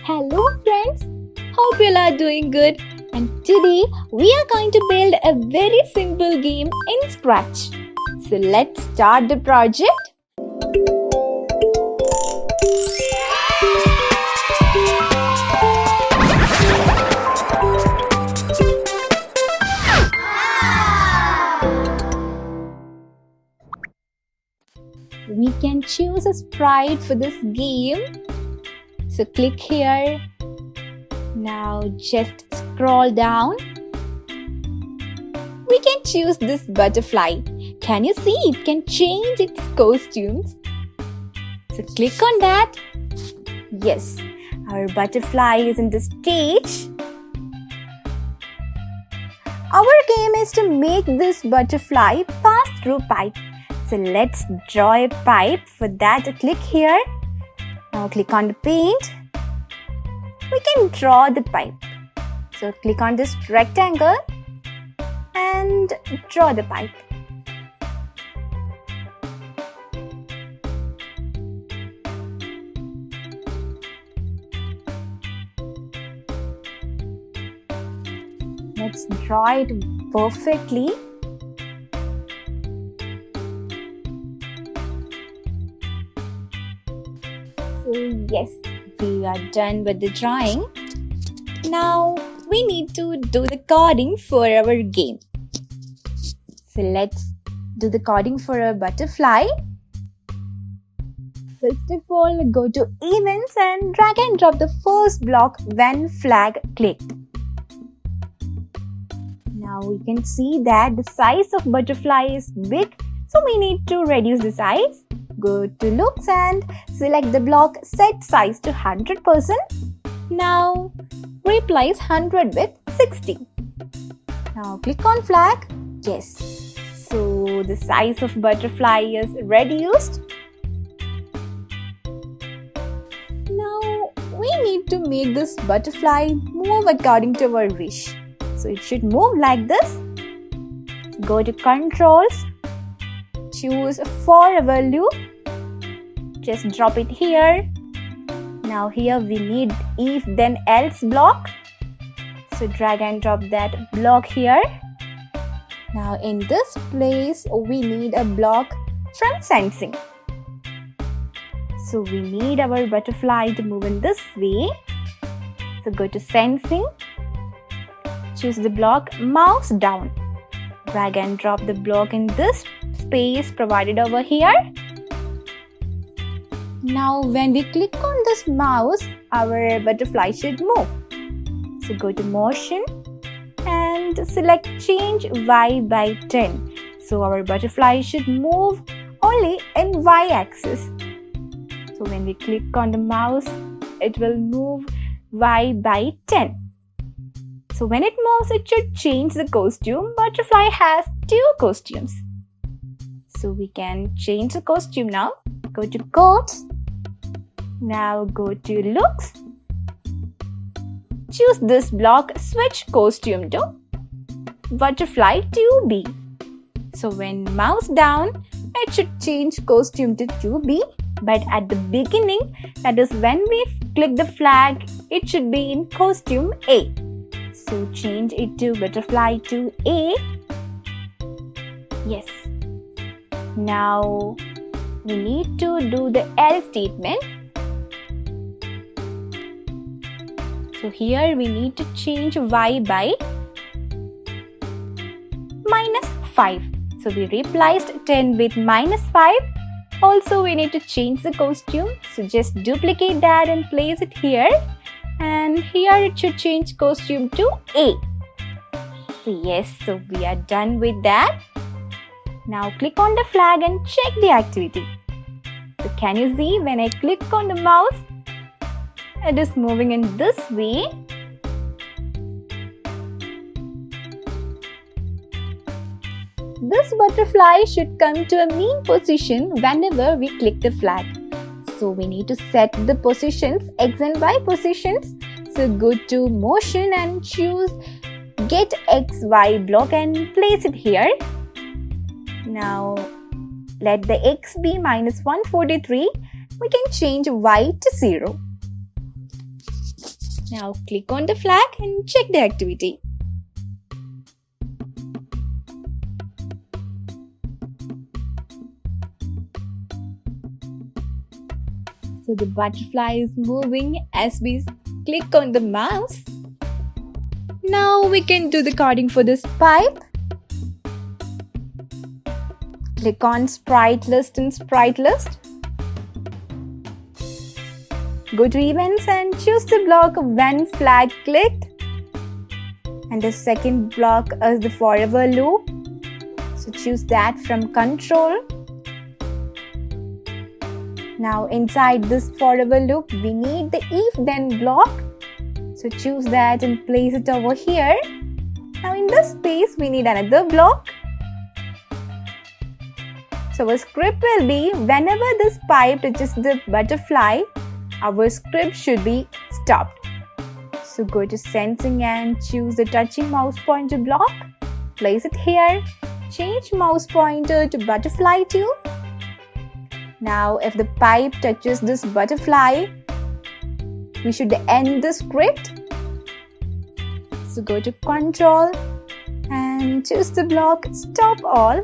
Hello friends, hope you all are doing good, and today we are going to build a very simple game in Scratch. So let's start the project. We can choose a sprite for this game. So click here. Now just scroll down. We can choose this butterfly. Can you see it can change its costumes? So click on that. Yes, our butterfly is in the stage. Our game is to make this butterfly pass through pipe. So let's draw a pipe. For that, click here. Now click on the paint. We can draw the pipe. So click on this rectangle and draw the pipe. Let's draw it perfectly. So yes, we are done with the drawing. Now we need to do the coding for our game. So let's do the coding for a butterfly. First of all, go to Events and drag and drop the first block when flag clicked. Now we can see that the size of butterfly is big, so we need to reduce the size. Go to Looks and select the block Set Size to 100%. Now replace 100 with 60. Now click on Flag. Yes. So the size of butterfly is reduced. Now we need to make this butterfly move according to our wish. So it should move like this. Go to Controls. Choose For Loop. Just drop it here. Now here we need If Then Else block. So drag and drop that block here. Now in this place we need a block from Sensing. So we need our butterfly to move in this way. So go to Sensing. Choose the block Mouse Down. Drag and drop the block in this space provided over here. Now when we click on this mouse, our butterfly should move. So go to Motion and select Change Y by 10. So our butterfly should move only in Y axis. So when we click on the mouse, it will move Y by 10. So when it moves, it should change the costume. Butterfly has 2 costumes. So we can change the costume now. Go to Codes. Now go to Looks. Choose this block Switch Costume to Butterfly 2B. So when mouse down, it should change costume to 2B. But at the beginning, that is when we click the flag, it should be in costume A. So change it to Butterfly 2A. Yes. Now we need to do the else statement. So here we need to change Y by -5. So we replaced 10 with -5. Also we need to change the costume. So just duplicate that and place it here. And here it should change costume to A. So yes, so we are done with that. Now click on the flag and check the activity. So can you see when I click on the mouse, it is moving in this way. This butterfly should come to a mean position whenever we click the flag. So we need to set the positions, X and Y positions. So go to Motion and choose Get XY block and place it here. Now let the X be -143. We can change Y to 0. Now click on the flag and check the activity. So the butterfly is moving as we click on the mouse. Now we can do the coding for this pipe. Click on sprite list in sprite list. Go to events and choose the block when flag clicked. And the second block is the forever loop. So choose that from control. Now inside this forever loop, we need the if then block. So choose that and place it over here. Now in this space, we need another block. So our script will be whenever this pipe touches the butterfly, our script should be stopped. So go to sensing and choose the touching mouse pointer block. Place it here. Change mouse pointer to butterfly 2. Now if the pipe touches this butterfly, we should end the script. So go to control and choose the block stop all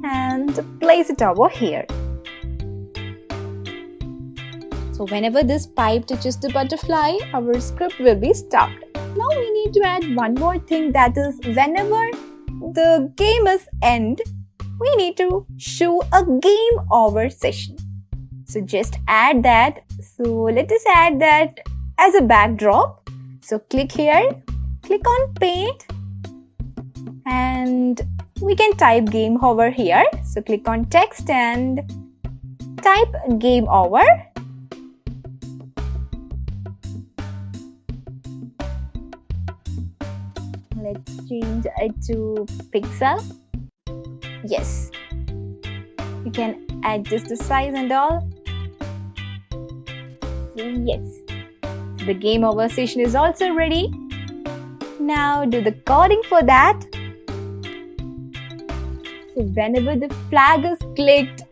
and place it over here. So whenever this pipe touches the butterfly, our script will be stopped. Now we need to add one more thing, that is whenever the game is end, we need to show a game over session. So just add that. So let us add that as a backdrop. So click here, click on paint and we can type game over here. So click on text and type game over. Let's change it to pixel. Yes. You can adjust the size and all. Yes. The game over session is also ready. Now do the coding for that. So whenever the flag is clicked,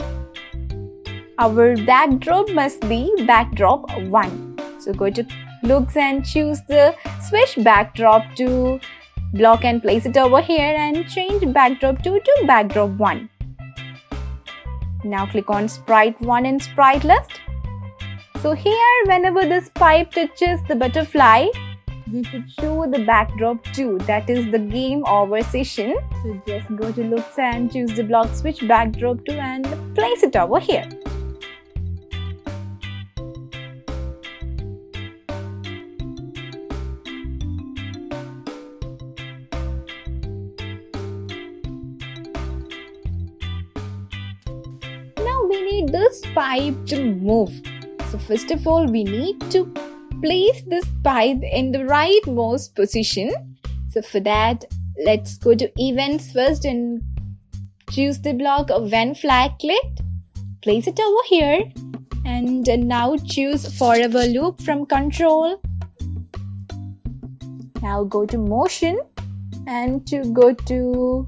our backdrop must be backdrop 1. So go to looks and choose the switch backdrop to block and place it over here and change backdrop 2 to backdrop 1. Now click on sprite 1 in sprite list. So here whenever this pipe touches the butterfly, we should show the backdrop 2, that is the game over session. So just go to looks and choose the block switch backdrop 2 and place it over here. Now we need this pipe to move. So first of all, we need to place this pipe in the rightmost position. So for that, let's go to events first and choose the block when flag clicked. Place it over here and now choose forever loop from control. Now go to motion and to go to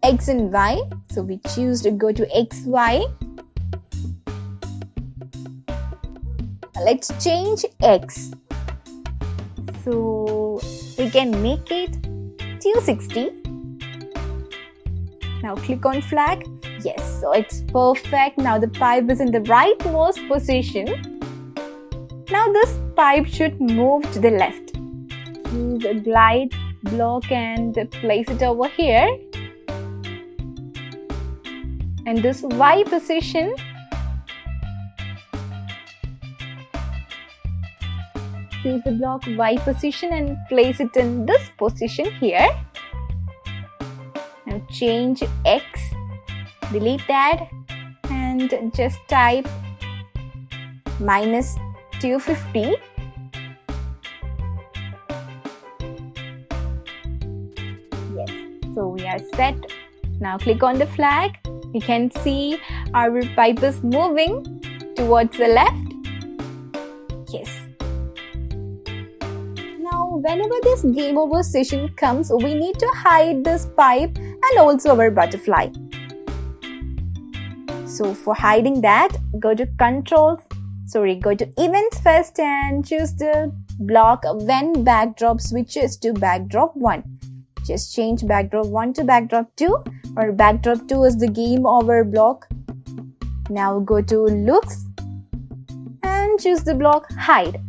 X and Y. So we choose to go to XY. Let's change X. So we can make it 260. Now click on flag. Yes, so it's perfect. Now the pipe is in the rightmost position. Now this pipe should move to the left. Use a glide block and place it over here. And this Y position, choose the block Y position and place it in this position here. Now change X, delete that and just type -250. Yes, so we are set. Now click on the flag. You can see our pipe is moving towards the left. Yes. Now whenever this game over session comes, we need to hide this pipe and also our butterfly. So for hiding that, go to controls, Go to events first and choose the block when backdrop switches to backdrop 1. Just change backdrop 1 to backdrop 2, or backdrop 2 is the game over block. Now go to looks and choose the block hide.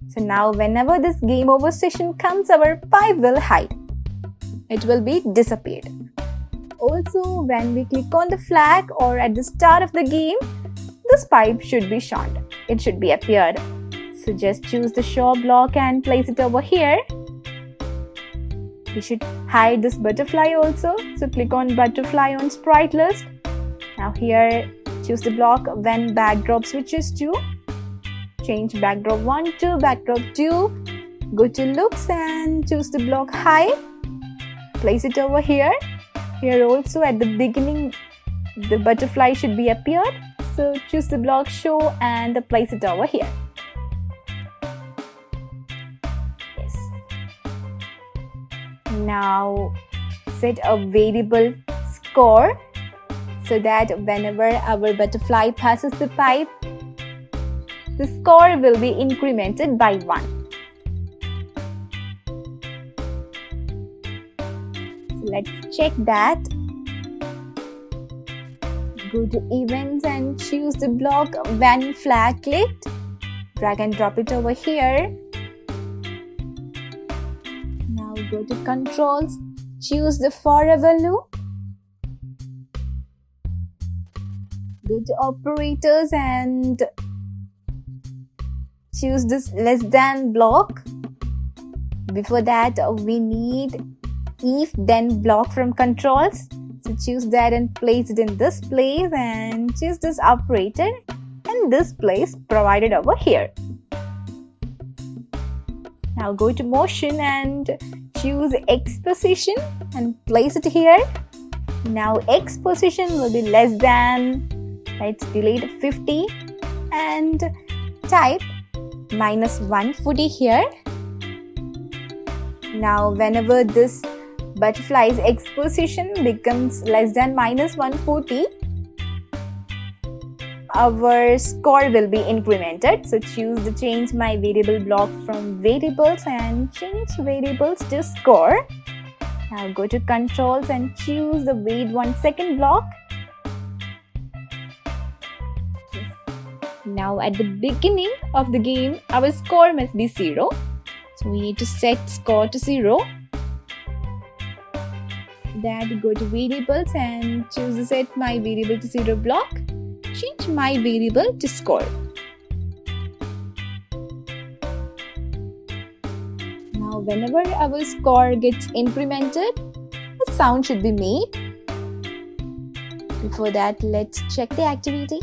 So now whenever this game over session comes, our pipe will hide. It will be disappeared. Also, when we click on the flag or at the start of the game, this pipe should be shown. It should be appeared. So just choose the show block and place it over here. We should hide this butterfly also. So click on butterfly on sprite list. Now here, choose the block when backdrop switches to. Change backdrop 1 to backdrop 2. Go to looks and choose the block hide. Place it over here. Here also at the beginning, the butterfly should be appeared. So choose the block show and place it over here. Yes. Now set a variable score so that whenever our butterfly passes the pipe, the score will be incremented by 1. Let's check that. Go to events and choose the block when flag clicked. Drag and drop it over here. Now go to controls, choose the forever loop. Go to operators and choose this less than block. Before that, we need if then block from controls. So choose that and place it in this place and choose this operator and this place provided over here. Now go to motion and choose X position and place it here. Now X position will be less than, let's delete 50 and type -140 here. Now whenever this butterfly's X position becomes less than -140, our score will be incremented. So choose the change my variable block from variables and change variables to score. Now go to controls and choose the wait 1 second block. Now at the beginning of the game, our score must be 0. So we need to set score to 0. That go to variables and choose the set my variable to 0 block. Change my variable to score. Now whenever our score gets incremented, a sound should be made. Before that, let's check the activity.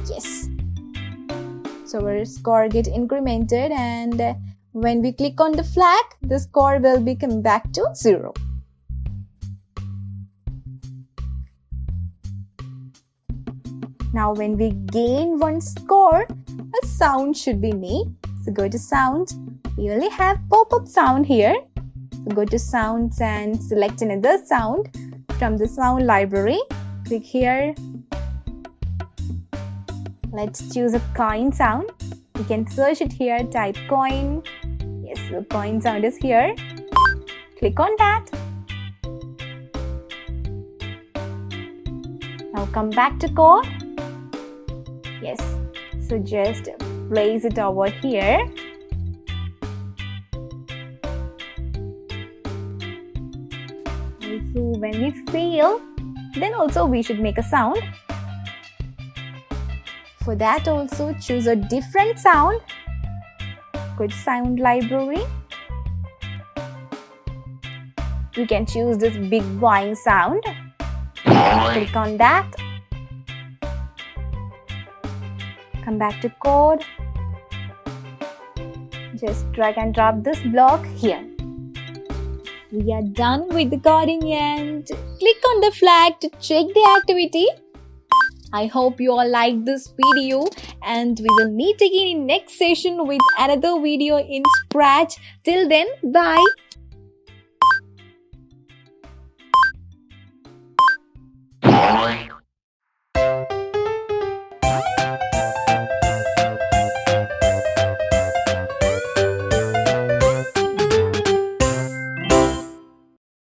Yes. So our score gets incremented, and when we click on the flag, the score will become back to 0. Now when we gain 1 score, a sound should be made. So go to sound. We only have pop-up sound here. So go to sounds and select another sound from the sound library. Click here. Let's choose a coin sound. You can search it here, type coin. Yes, the coin sound is here. Click on that. Now come back to code. Yes, so just place it over here. Also, when we fail, then also we should make a sound. For that also, choose a different sound. Go to sound library. You can choose this big boing sound. Click on that. Come back to code. Just drag and drop this block here. We are done with the coding and click on the flag to check the activity. I hope you all liked this video, and we will meet again in next session with another video in Scratch. Till then, bye.